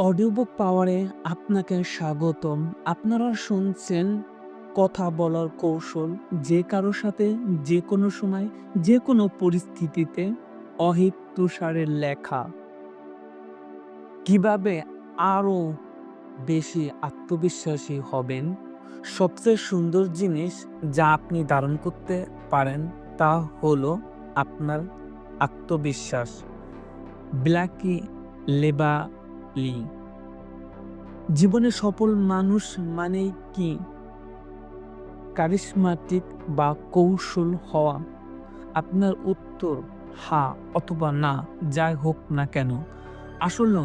Audiobook পাওয়ারে আপনাকে স্বাগতম। আপনারা শুনছেন কথা বলার কৌশল। যে কারো সাথে যেকোনো সময়, যেকোনো পরিস্থিতিতে অহিত তুষারের লেখা। কিভাবে আরো বেশি আত্মবিশ্বাসী হবেন? সবচেয়ে সুন্দর জিনিস যা আপনি ধারণ করতে পারেন তা হলো আপনার আত্মবিশ্বাস। ব্ল্যাকি লেবালি জীবনে সফল মানুষ মানেই কি কারিশমাটিক বা কৌশল হওয়া? আপনার উত্তর হ্যাঁ অথবা না, যাই হোক না কেন। আসলে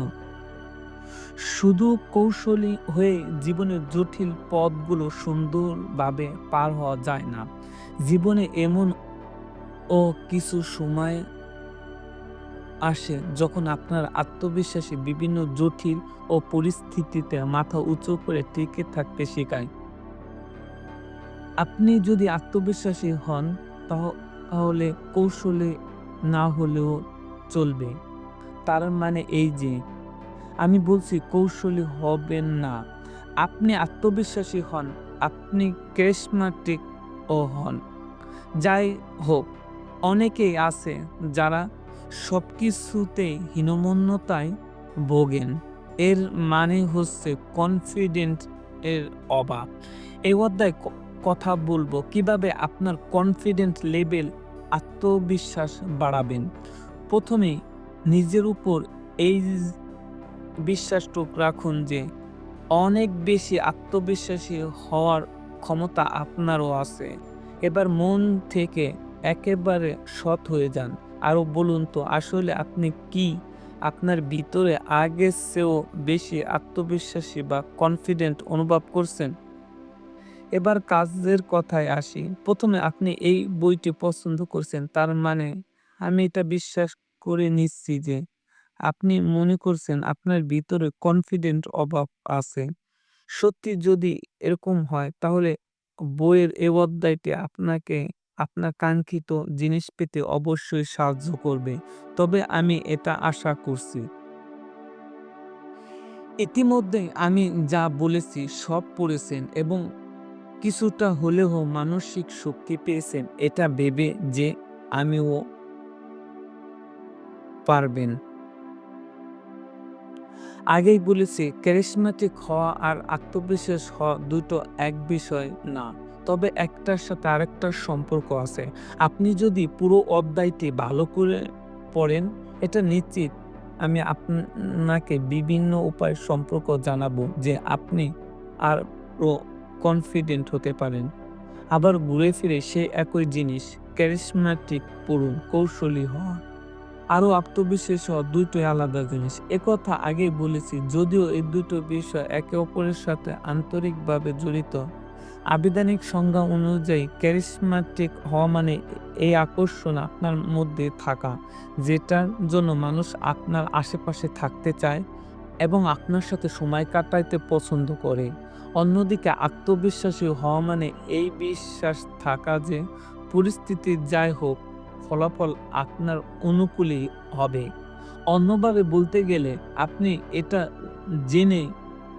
শুধু কৌশলী হয়ে জীবনের জটিল পথগুলো সুন্দরভাবে পার হওয়া যায় না। জীবনে এমন ও কিছু সময় আসে যখন আপনার আত্মবিশ্বাসী বিভিন্ন জটিল ও পরিস্থিতিতে মাথা উঁচু করে টিকে থাকতে শেখায়। আপনি যদি আত্মবিশ্বাসী হন তাহলে কৌশলে না হলেও চলবে। তার মানে এই যে আমি বলছি কৌশলী হবেন না। আপনি আত্মবিশ্বাসী হন, আপনি charismatic ও হন। যাই হোক, অনেকেই আছে যারা সবকিছুতেই হীনমন্যতায় ভোগেন। এর মানে হচ্ছে কনফিডেন্ট এর অভাব। এই অধ্যায়ে কথা বলবো কিভাবে আপনার কনফিডেন্ট লেভেল আত্মবিশ্বাস বাড়াবেন। প্রথমেই নিজের উপর এই বিশ্বাসটুক রাখুন যে অনেক বেশি আত্মবিশ্বাসী হওয়ার ক্ষমতা আপনারও আছে। এবার মন থেকে একেবারে সৎ হয়ে যান। আরো বলুন তো আসলে আপনি কি আপনার ভিতরে আগের চেয়েও বেশি আত্মবিশ্বাসী বা কনফিডেন্ট অনুভব করছেন? এবার কাজের কথায় আসি। ১ম এ আপনি এই বইটি পছন্দ করছেন। তার মানে আমি এটা বিশ্বাস করে নিচ্ছি যে আপনি মনে করছেন আপনার ভিতরে কনফিডেন্ট অভাব আছে। সত্যি যদি এরকম হয় তাহলে বইয়ের এই অধ্যায়টি আপনাকে আপনার কাঙ্ক্ষিত জিনিস পেতে অবশ্যই সাহায্য করবে। তবে আমি এটা আশা করছি। ইতিমধ্যেই আমি যা বলেছি সব পড়েছেন এবং কিছুটা হলেও মানসিক শক্তি পেয়েছেন এটা ভেবে যে আমিও পারবেন। আগেই বলেছি charismatic হওয়া আর আত্মবিশ্বাস হওয়া দুটো এক বিষয় না। তবে একটার সাথে আরেকটার সম্পর্ক আছে। আপনি যদি পুরো অধ্যায়টি ভালো করে পড়েন, এটা নিশ্চিত আমি আপনাকে বিভিন্ন উপায় সম্পর্ক জানাবো যে আপনি আরো কনফিডেন্ট হতে পারেন। আবার ঘুরে ফিরে সেই একই জিনিস charismatic পড়ুন, কৌশলী হওয়া আরো আত্মবিশ্বাস হওয়া দুটোই আলাদা জিনিস। একথা আগেই বলেছি। যদিও এই দুটো বিষয় একে অপরের সাথে আন্তরিকভাবে জড়িত। আবিধানিক সংজ্ঞা অনুযায়ী charismatic হওয়া মানে এই আকর্ষণ আপনার মধ্যে থাকা, যেটার জন্য মানুষ আপনার আশেপাশে থাকতে চায় এবং আপনার সাথে সময় কাটাইতে পছন্দ করে। অন্যদিকে আত্মবিশ্বাসী হওয়া মানে এই বিশ্বাস থাকা যে পরিস্থিতি যাই হোক ফলাফল আপনার অনুকূলেই হবে। অন্যভাবে বলতে গেলে আপনি এটা জেনে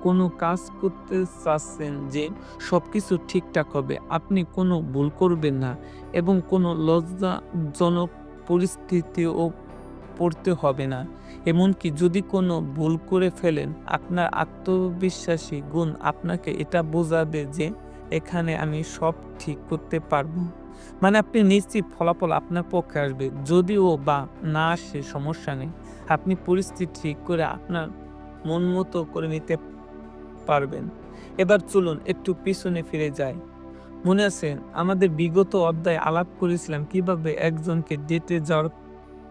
কোনো কাজ করতে চাচ্ছেন যে সবকিছু ঠিকঠাক হবে। আপনি কোনো ভুল করবেন না এবং কোনো লজ্জাজনক পরিস্থিতিও পড়তে হবে না। এমনকি যদি কোনো ভুল করে ফেলেন, আপনার আত্মবিশ্বাসী গুণ আপনাকে এটা বোঝাবে যে এখানে আমি সব ঠিক করতে পারবো। মানে আপনি নিশ্চিত ফলাফল আপনার পক্ষে আসবে। যদিও বা না আসে সমস্যা নেই। আপনি পরিস্থিতি ঠিক করে আপনার মন মতো করে নিতে পারবেন। এবার চলুন একটু পিছনে ফিরে যাই। মনে আছে আমাদের বিগত অধ্যায়ে আলাপ করেছিলাম কিভাবে একজনকে ডেটে যাওয়ার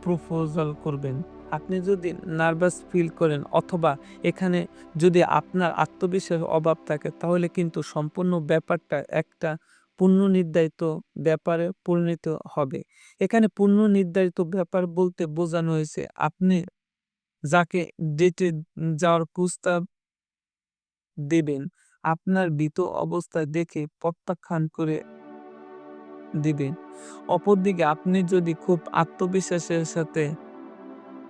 প্রপোজাল করবেন। আপনি যদি নার্ভাস ফিল করেন অথবা এখানে যদি আপনার আত্মবিশ্বাসের অভাব থাকে তাহলে কিন্তু সম্পূর্ণ ব্যাপারটা একটা পূর্বনির্ধারিত ব্যাপারে পরিণত হবে। এখানে পূর্বনির্ধারিত ব্যাপার বলতে বোঝানো হয়েছে আপনি যাকে ডেটে যাওয়ার প্রস্তাব দেবেন, আপনার ভীত অবস্থা দেখে প্রত্যাখ্যান করে দিবেন। অপরদিকে আপনি যদি খুব আত্মবিশ্বাসের সাথে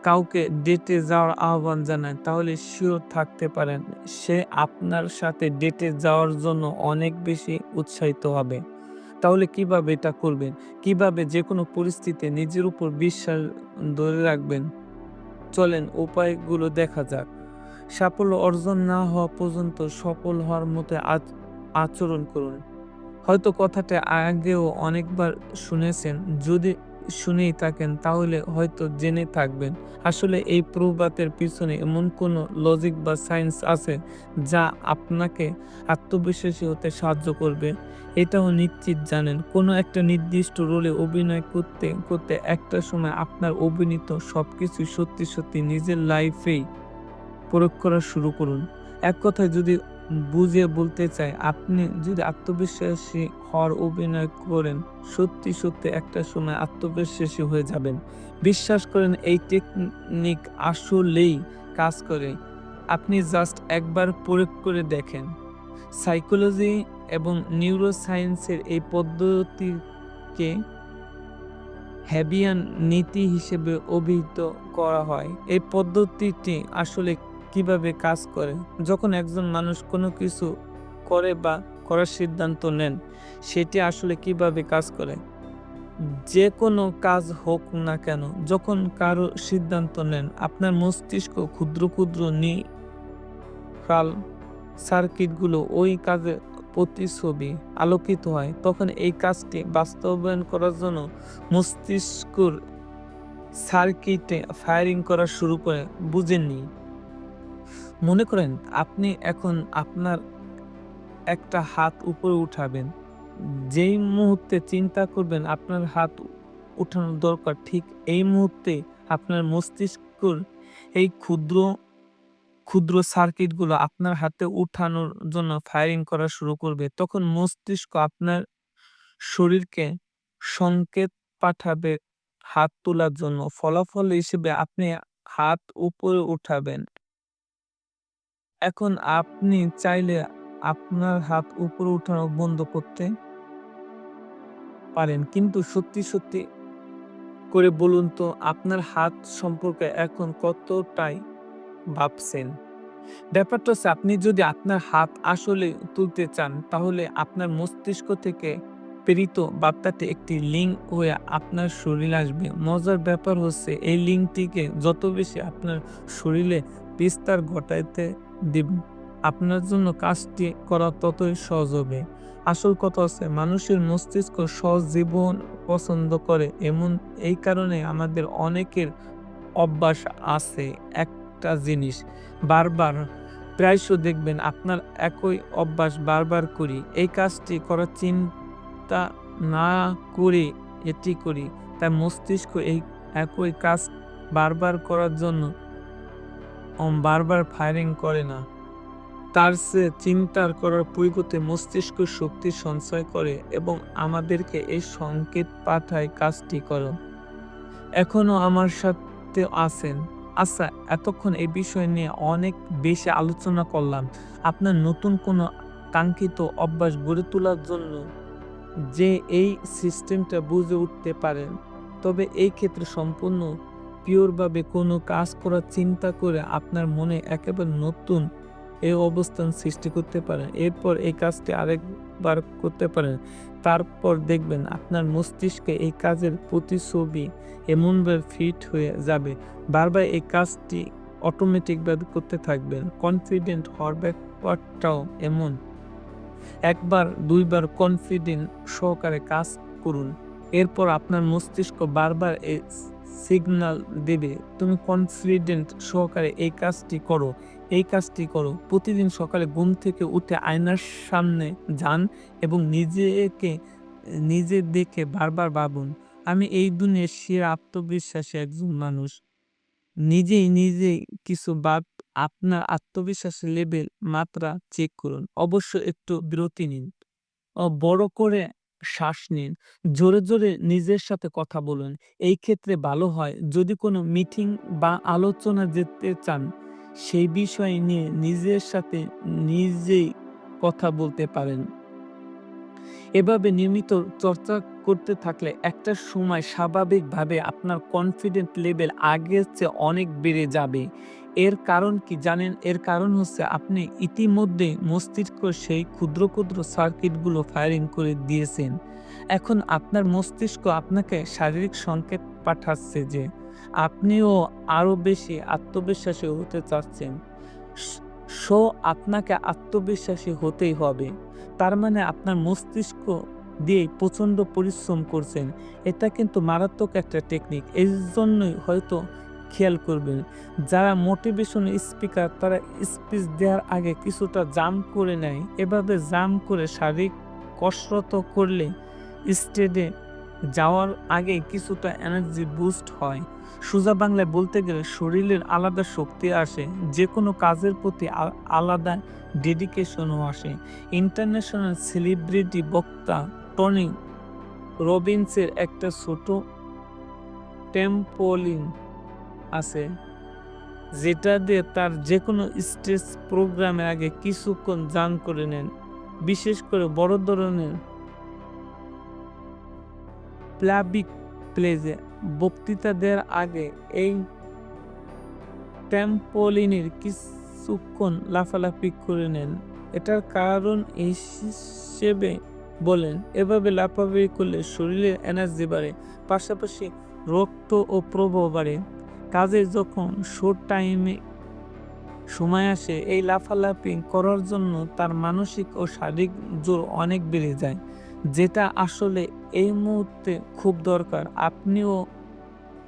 কাউকে ডেটে যাওয়ার আহ্বান জানান, তাহলে শিওর থাকতে পারেন সে আপনার সাথে ডেটে যাওয়ার জন্য অনেক বেশি উৎসাহিত হবে। তাহলে কিভাবে এটা করবেন? কিভাবে যেকোনো পরিস্থিতিতে নিজের উপর বিশ্বাস ধরে রাখবেন? চলেন উপায়গুলো দেখা যাক। সাফল্য অর্জন না হওয়া পর্যন্ত সফল হওয়ার মতো আচরণ করুন। হয়তো কথাটা আগেও অনেকবার শুনেছেন। যদি শুনেই থাকেন তাহলে হয়তো জেনে থাকবেন। আসলে এই প্রবাদের পিছনে এমন কোনো লজিক বা সায়েন্স আছে যা আপনাকে আত্মবিশ্বাসী হতে সাহায্য করবে। এটাও নিশ্চিত জানেন কোনো একটা নির্দিষ্ট রোলে অভিনয় করতে, করতে একটা সময় আপনার অভিনীত সবকিছুই সত্যি নিজের লাইফেই প্রয়োগ করা শুরু করুন। এক কথায় যদি বুঝিয়ে বলতে চাই, আপনি যদি আত্মবিশ্বাসী হওয়ার অভিনয় করেন, সত্যি একটা সময় আত্মবিশ্বাসী হয়ে যাবেন। বিশ্বাস করেন এই টেকনিক আসলেই কাজ করে। আপনি জাস্ট একবার প্রয়োগ করে দেখেন। সাইকোলজি এবং নিউরোসায়েন্সের এই পদ্ধতিকে হ্যাবিয়ান নীতি হিসেবে অভিহিত করা হয়। এই পদ্ধতিটি আসলে কিভাবে কাজ করে? যখন একজন মানুষ কোনো কিছু করে বা করার সিদ্ধান্ত নেন, সেটি আসলে কিভাবে কাজ করে? যেকোনো কাজ হোক না কেন, যখন কারো সিদ্ধান্ত নেন, আপনার মস্তিষ্ক ক্ষুদ্র নিউরাল সার্কিটগুলো ওই কাজের প্রতিছবি আলোকিত হয়। তখন এই কাজটি বাস্তবায়ন করার জন্য মস্তিষ্কর সার্কিটে ফায়ারিং করা শুরু করে। বুঝেননি? মনে করেন আপনি এখন আপনার একটা হাত উপরে উঠাবেন। যেই মুহূর্তে চিন্তা করবেন আপনার হাত উঠানো দরকার, ঠিক এই মুহূর্তে আপনার মস্তিষ্কর এই ক্ষুদ্র সার্কিটগুলো আপনার হাতে উঠানোর জন্য ফায়ারিং করা শুরু করবে। তখন মস্তিষ্ক আপনার শরীরকে সংকেত পাঠাবে হাত তোলার জন্য। ফলাফল হিসেবে আপনি হাত উপরে উঠাবেন। এখন আপনি চাইলে আপনার হাত উপরে উঠানো বন্ধ করতে পারেন। কিন্তু সত্যি করে বলুন তো আপনার হাত সম্পর্কে এখন কতটাই ভাবছেন? ব্যাপারটা হচ্ছে আপনি যদি আপনার হাত আসলে তুলতে চান তাহলে আপনার মস্তিষ্ক থেকে প্রেরিত বার্তাটি একটি লিঙ্ক হয়ে আপনার শরীরে আসবে। মজার ব্যাপার হচ্ছে এই লিঙ্কটিকে যত বেশি আপনার শরীরে বিস্তার ঘটাইতে দিবেন, আপনার জন্য কাজটি করা ততই সহজ হবে। আসল কথা হচ্ছে মানুষের মস্তিষ্ক সহজ জীবন পছন্দ করে এমন এই কারণে আমাদের অনেকের অভ্যাস আছে একটা জিনিস বারবার প্রায়শ দেখবেন আপনার একই অভ্যাস বারবার করি। এই কাজটি করার চিন্তা না করে এটি করি। তাই মস্তিষ্ক এই একই কাজ বারবার করার জন্য বারবার ফায়ারিং করে না। তার চেয়ে চিন্তার করার পরিবর্তে মস্তিষ্ক শক্তি সঞ্চয় করে এবং আমাদেরকে এই সংকেত পাঠায় কাজটি করো। এখনো আমার সাথে আছেন? আচ্ছা, এতক্ষণ এই বিষয় নিয়ে অনেক বেশি আলোচনা করলাম। আপনার নতুন কোনো কাঙ্ক্ষিত অভ্যাস গড়ে তোলার জন্য যে এই সিস্টেমটা বুঝে উঠতে পারেন, তবে এই ক্ষেত্রে সম্পূর্ণ পিওর ভাবে কোনো কাজ করার চিন্তা করে আপনার মনে একেবারে নতুন এই অবস্থান সৃষ্টি করতে পারেন। এরপর এই কাজটি আরেকবার করতে পারেন। তারপর দেখবেন আপনার মস্তিষ্কে এই কাজের প্রতিছবি এমনভাবে ফিট হয়ে যাবে। বারবার এই কাজটি অটোমেটিকভাবে করতে থাকবেন। কনফিডেন্ট হওয়ার ব্যাপারটাও এমন। একবার ২ বার কনফিডেন্ট সহকারে কাজ করুন। এরপর আপনার মস্তিষ্ক বারবার এই সিগনাল দেবে, তুমি কনফিডেন্ট সহকারে এই কাজটি করো, এই কাজটি করো। প্রতিদিন সকালে ঘুম থেকে উঠে আয়নার সামনে যান এবং নিজে দেখে বারবার ভাবুন, আমি এই দুনিয়ার সেরা আত্মবিশ্বাসী একজন মানুষ। নিজেই কিছু আপনার আত্মবিশ্বাসের লেভেল মাত্রা চেক করুন। অবশ্য একটু বিরতি নিন। বড় করে শ্বাস নিন। জোরে নিজের সাথে কথা বলুন। এই ক্ষেত্রে ভালো হয় যদি কোনো মিটিং বা আলোচনা যেতে চান, সেই বিষয় নিয়ে নিজের সাথে নিজেই কথা বলতে পারেন। এভাবে নিয়মিত চর্চা করতে থাকলে একটা সময় স্বাভাবিকভাবে আপনার কনফিডেন্ট লেভেল আগের চেয়ে অনেক বেড়ে যাবে। এর কারণ কি জানেন? এর কারণ হচ্ছে আপনি ইতিমধ্যে মস্তিষ্ক সেই ক্ষুদ্র, ক্ষুদ্র সার্কিটগুলো ফায়ারিং করে দিয়েছেন। এখন আপনার মস্তিষ্ক আপনাকে শারীরিক সংকেত পাঠাচ্ছে যে আপনিও আরো বেশি আত্মবিশ্বাসী হতে চাচ্ছেন। স সো আপনাকে আত্মবিশ্বাসী হতেই হবে। তার মানে আপনার মস্তিষ্ক দিয়েই প্রচণ্ড পরিশ্রম করছেন। এটা কিন্তু মারাত্মক একটা টেকনিক। এজন্যই হয়তো খেয়াল করবেন, যারা মোটিভেশন স্পিকার তারা স্পিচ দেওয়ার আগে কিছুটা জাম করে নেয়। এভাবে জাম করে শারীরিক কসরত করলে স্টেজে যাওয়ার আগে কিছুটা এনার্জি বুস্ট হয়। সোজা বাংলায় বলতে গেলে শরীরের আলাদা শক্তি আসে, যেকোনো কাজের প্রতি আলাদা ডেডিকেশনও আসে। ইন্টারন্যাশনাল সেলিব্রিটি বক্তা টনি রবিনসের একটা ছোট টেম্পোলিন আছে, যেটা দিয়ে তার যেকোনো স্টেজ প্রোগ্রামের আগে কিছুক্ষণ জাম করে নেন। বিশেষ করে বড় ধরনের প্লাবিক প্লেজে বক্তৃতা দেওয়ার আগে এই ট্র্যাম্পোলিনের কিছুক্ষণ লাফালাফি করে নেন। এটার কারণ হিসেবে বলেন, এভাবে লাফালাফি করলে শরীরের এনার্জি বাড়ে, পাশাপাশি রক্ত ও প্রবাহ বাড়ে। কাজে যখন শর্ট টাইমে সময় আসে, এই লাফালাফি করার জন্য তার মানসিক ও শারীরিক জোর অনেক বেড়ে যায়, যেটা আসলে এই মুহূর্তে খুব দরকার। আপনিও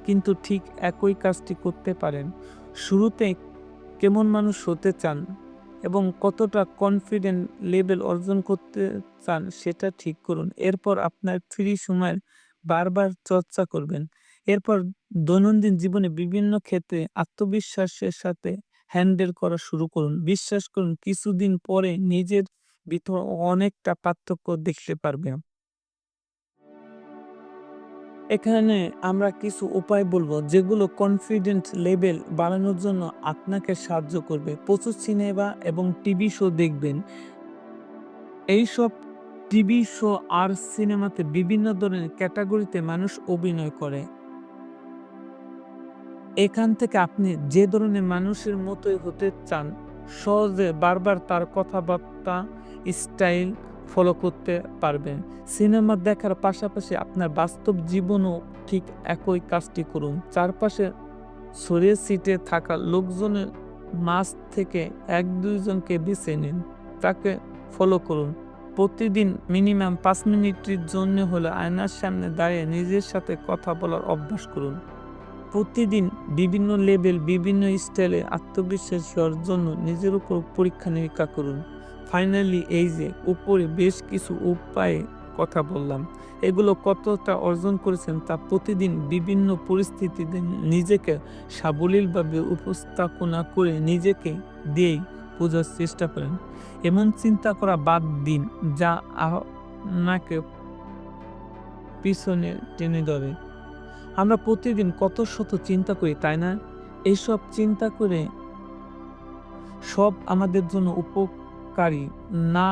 কিন্তু ঠিক একই কাজটি করতে পারেন। শুরুতে কেমন মানুষ হতে চান এবং কতটা কনফিডেন্ট লেভেল অর্জন করতে চান সেটা ঠিক করুন। এরপর আপনার ফ্রি সময়ের বারবার চর্চা করবেন। এরপর দৈনন্দিন জীবনে বিভিন্ন ক্ষেত্রে আত্মবিশ্বাসের সাথে হ্যান্ডেল করা শুরু করুন। বিশ্বাস করুন, কিছুদিন পরে নিজের ভিতর অনেকটা পার্থক্য দেখতে পারবেন। এখানে আমরা কিছু উপায় বলবো যেগুলো কনফিডেন্ট লেভেল বাড়ানোর জন্য আপনাকে সাহায্য করবে। প্রচুর সিনেমা এবং টিভি শো দেখবেন। এইসব টিভি শো আর সিনেমাতে বিভিন্ন ধরনের ক্যাটাগরিতে মানুষ অভিনয় করে। এখান থেকে আপনি যে ধরনের মানুষের মতোই হতে চান, সহজে বারবার তার কথাবার্তা, স্টাইল ফলো করতে পারবেন। সিনেমা দেখার পাশাপাশি আপনার বাস্তব জীবনেও ঠিক একই কাজটি করুন। চারপাশে ছড়িয়ে ছিটিয়ে থাকা লোকজনের মাঝ থেকে ১-২ জনকে বেছে নিন। তাকে ফলো করুন। প্রতিদিন মিনিমাম ৫ মিনিটের জন্য হলেও আয়নার সামনে দাঁড়িয়ে নিজের সাথে কথা বলার অভ্যাস করুন। প্রতিদিন বিভিন্ন লেভেল, বিভিন্ন স্টাইলে আত্মবিশ্বাসী হওয়ার জন্য নিজের উপর পরীক্ষা-নিরীক্ষা করুন। ফাইনালি এই যে উপরে বেশ কিছু উপায়ে কথা বললাম, এগুলো কতটা অর্জন করেছেন তা প্রতিদিন বিভিন্ন পরিস্থিতিতে নিজেকে সাবলীলভাবে উপস্থাপনা করে নিজেকে দিয়েই বোঝার চেষ্টা করেন। এমন চিন্তা করা বাদ দিন যা আপনাকে পিছনে টেনে ধরে। আমরা প্রতিদিন কত শত চিন্তা করি, তাই না? এইসব চিন্তা করে সব আমাদের জন্য উপকারী না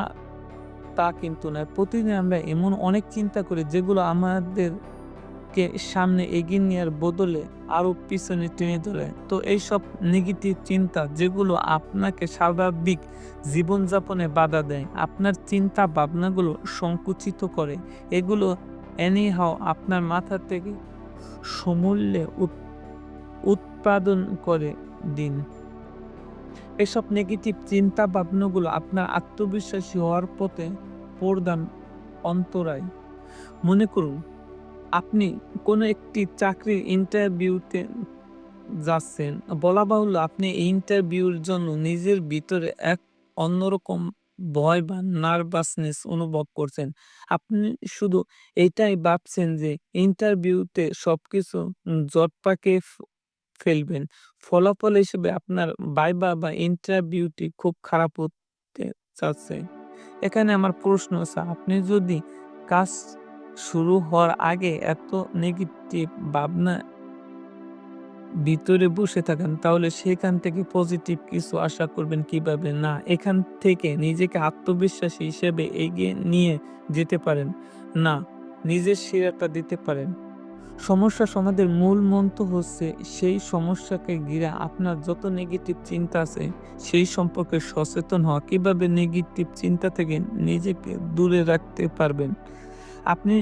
তা কিন্তু নয়। প্রতিদিন আমরা এমন অনেক চিন্তা করি যেগুলো আমাদেরকে সামনে এগিয়ে নেওয়ার বদলে আরো পিছনে টেনে ধরে। তো এইসব নেগেটিভ চিন্তা যেগুলো আপনাকে স্বাভাবিক জীবনযাপনে বাধা দেয়, আপনার চিন্তা ভাবনাগুলো সংকুচিত করে, এগুলো anyhow আপনার মাথা থেকে সমূল্যে উৎপাদন করে দিন। এসব নেগেটিভ চিন্তা ভাবনাগুলো আপনার আত্মবিশ্বাসী হওয়ার পথে প্রধান অন্তরায়। মনে করুন, আপনি কোনো একটি চাকরির ইন্টারভিউতে যাচ্ছেন। বলা বাহুল্য আপনি এই ইন্টারভিউর জন্য নিজের ভিতরে এক অন্যরকম ভয় বা নার্ভাসনেস অনুভব করছেন। আপনি শুধু এটাই ভাবছেন যে ইন্টারভিউতে সবকিছু জট পাকিয়ে ফেলবেন। ফলাফল হিসেবে আপনার ভাইবা বা ইন্টারভিউটি খুব খারাপ হতে যাচ্ছে। এখানে আমার প্রশ্ন আছে, আপনি যদি কাজ শুরু হওয়ার আগে এত নেগেটিভ ভাবনা ভিতরে বসে থাকেন, তাহলে সেখান থেকে পজিটিভ কিছু আশা করবেন কিভাবে? না, এখান থেকে নিজেকে আত্মবিশ্বাসী হিসেবে এগিয়ে নিয়ে যেতে পারেন না, নিজের সেরাটা দিতে পারেন। সমস্যা সমাধানের মূল মন্ত্র হচ্ছে সেই সমস্যাকে ঘিরে আপনার যত নেগেটিভ চিন্তা আছে সেই সম্পর্কে সচেতন হওয়া। কিভাবে নেগেটিভ চিন্তা থেকে নিজেকে দূরে রাখতে পারবেন। আপনি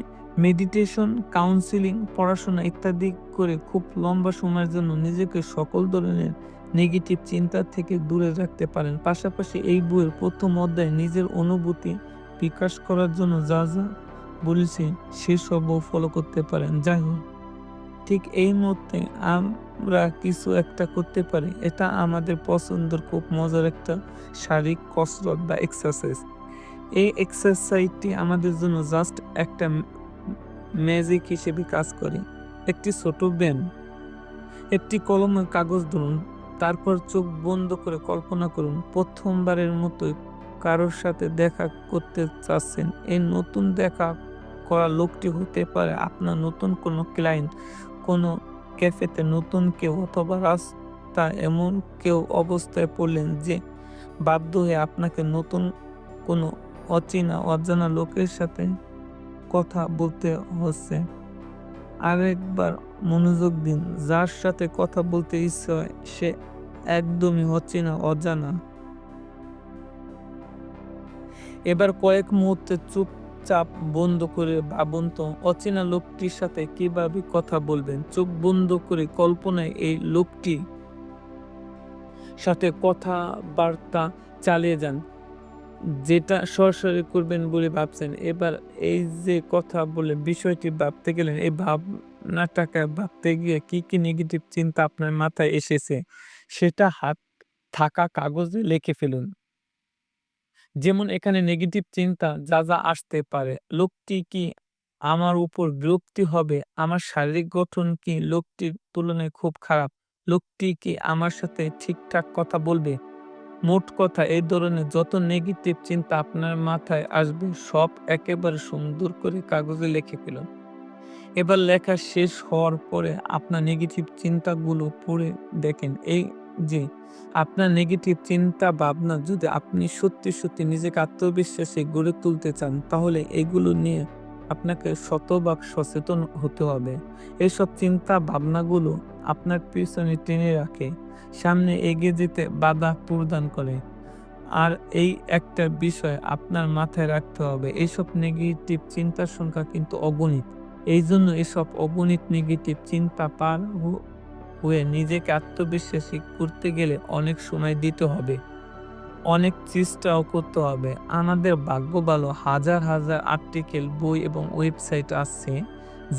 মেডিটেশন, কাউন্সেলিং, পড়াশোনা ইত্যাদি করে খুব লম্বা সময়ের জন্য নিজেকে সকল ধরনের নেগেটিভ চিন্তা থেকে দূরে রাখতে পারেন। পাশাপাশি এই বইয়ের ১ম অধ্যায়ে নিজের অনুভূতি বিকাশ করার জন্য যা বলেছি সেসবও ফলো করতে পারেন। যাই হোক, ঠিক এই মুহূর্তে আমরা কিছু একটা করতে পারি। এটা আমাদের পছন্দের খুব মজার একটা শারীরিক কসরত বা এক্সারসাইজ। এই এক্সারসাইজটি আমাদের জন্য জাস্ট একটা ম্যাজিক হিসেবে কাজ করে। একটি ছোট ব্যায়াম, একটি কলম আর কাগজ ধরুন, তারপর চোখ বন্ধ করে কল্পনা করুন প্রথমবারের মতোই কারোর সাথে দেখা করতে চাচ্ছেন। এই নতুন দেখা করা লোকটি হতে পারে আপনার নতুন কোনো ক্লায়েন্ট, কোনো ক্যাফেতে নতুন কেউ, অথবা রাস্তায় এমন কেউ অবস্থায় পড়লেন যে বাধ্য হয়ে আপনাকে নতুন কোনো অচেনা অজানা লোকের সাথে কথা বলতে হচ্ছে। আরেকবার মনোযোগ দিন, যার সাথে কথা বলতে ইচ্ছে হয় সে একদমই অচেনা অজানা। এবার কয়েক মুহূর্তে চুপচাপ বন্ধ করে ভাবুন তো অচেনা লোকটির সাথে কিভাবে কথা বলবেন। চোখ বন্ধ করে কল্পনায় এই লোকটির সাথে কথাবার্তা চালিয়ে যান, যেটা সরাসরি করবেন বলে ভাবছেন। এবার এই যে কথা বলে বিষয়টি ভাবতে গেলেন, এই ভাবনাটাকে ভাবতে গিয়ে কি নেগেটিভ চিন্তা আপনার মাথায় এসেছে সেটা হাত থাকা কাগজে লিখে ফেলুন। যেমন এখানে নেগেটিভ চিন্তা যা আসতে পারে। লোকটি কি আমার উপর বিরক্তি হবে? আমার শারীরিক গঠন কি লোকটির তুলনায় খুব খারাপ? লোকটি কি আমার সাথে ঠিকঠাক কথা বলবে? মোট কথা, এই ধরনের যত নেগেটিভ চিন্তা আপনার মাথায় আসবে সব একেবারে সুন্দর করে কাগজে লিখে ফেলুন। এবার লেখা শেষ হওয়ার পরে আপনার নেগেটিভ চিন্তাগুলো পড়ে দেখেন। এই যে আপনার নেগেটিভ চিন্তা ভাবনা যদি আপনি সত্যি নিজেকে আত্মবিশ্বাসী গড়ে তুলতে চান, তাহলে এগুলো নিয়ে আপনাকে শতভাগ সচেতন হতে হবে। এসব চিন্তা ভাবনাগুলো আপনার পিছনে টেনে রাখে, সামনে এগিয়ে যেতে বাধা প্রদান করে। আর এই একটা বিষয় আপনার মাথায় রাখতে হবে, এইসব নেগেটিভ চিন্তার সংখ্যা কিন্তু অগণিত। এইজন্য এসব অগণিত নেগেটিভ চিন্তা পার হয়ে নিজেকে আত্মবিশ্বাসী করতে গেলে অনেক সময় দিতে হবে, অনেক চেষ্টাও করতে হবে। আমাদের ভাগ্য ভালো, হাজার আর্টিকেল, বই এবং ওয়েবসাইট আছে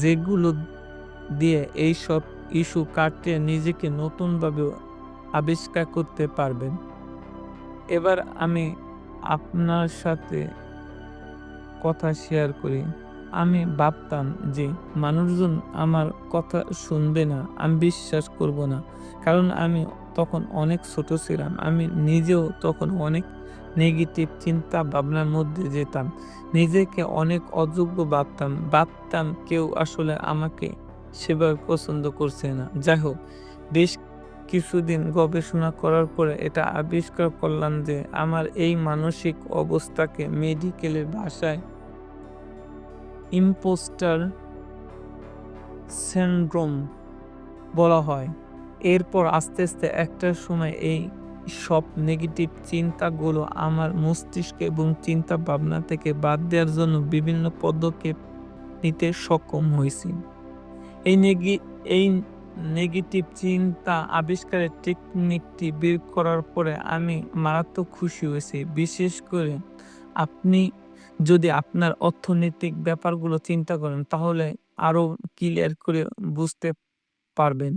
যেগুলো দিয়ে এইসব ইস্যু কাটিয়ে নিজেকে নতুনভাবে আবিষ্কার করতে পারবেন। এবার আমি আপনার সাথে কথা শেয়ার করি। আমি ভাবতাম যে মানুষজন আমার কথা শুনবে না, আমি বিশ্বাস করব না। কারণ আমি তখন অনেক ছোট ছিলাম। আমি নিজেও তখন অনেক নেগেটিভ চিন্তা ভাবনার মধ্যে যেতাম। নিজেকে অনেক অযোগ্য ভাবতাম। ভাবতাম কেউ আসলে আমাকে সেভাবে পছন্দ করছে না। যাই হোক, বেশ কিছুদিন গবেষণা করার পরে এটা আবিষ্কার করলাম যে আমার এই মানসিক অবস্থাকে মেডিকেলের ভাষায় ইম্পোস্টার সিনড্রোম বলা হয়। এরপর আস্তে একটা সময় এই সব নেগেটিভ চিন্তাগুলো আমার মস্তিষ্ক এবং চিন্তা ভাবনা থেকে বাদ দেওয়ার জন্য বিভিন্ন পদক্ষেপ নিতে সক্ষম হয়েছি। এই এই নেগেটিভ চিন্তা আবিষ্কারের টেকনিকটি বের করার পরে আমি মারাত্মক খুশি হয়েছি। বিশেষ করে আপনি যদি আপনার অর্থনৈতিক ব্যাপারগুলো চিন্তা করেন তাহলে আরো ক্লিয়ার করে বুঝতে পারবেন।